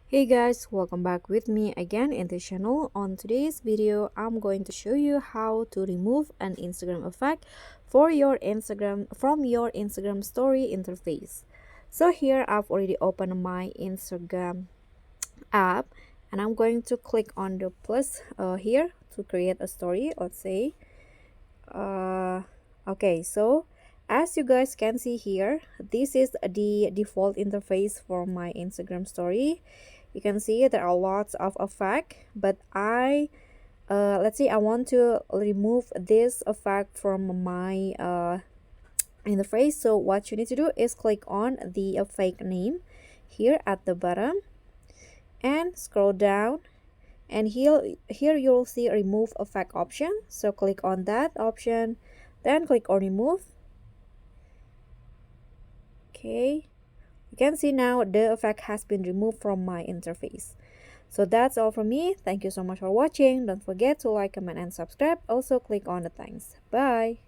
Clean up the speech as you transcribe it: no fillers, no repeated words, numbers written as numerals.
Hey guys, welcome back with me again in the channel. On today's video, I'm going to show you how to remove an Instagram effect for your Instagram from your Instagram story interface. So here I've already opened my Instagram app and I'm going to click on the plus here to create a story. Let's say uh, okay, so as you guys can see here, this is the default interface for my Instagram story. You can see there are lots of effect, but let's say I want to remove this effect from my interface. So what you need to do is click on the effect name here at the bottom and scroll down, and here you'll see remove effect option. So click on that option, then click on remove. Okay, you can see now the effect has been removed from my interface. So that's all from me. Thank you so much for watching. Don't forget to like, comment, and subscribe. Also click on the thanks. Bye.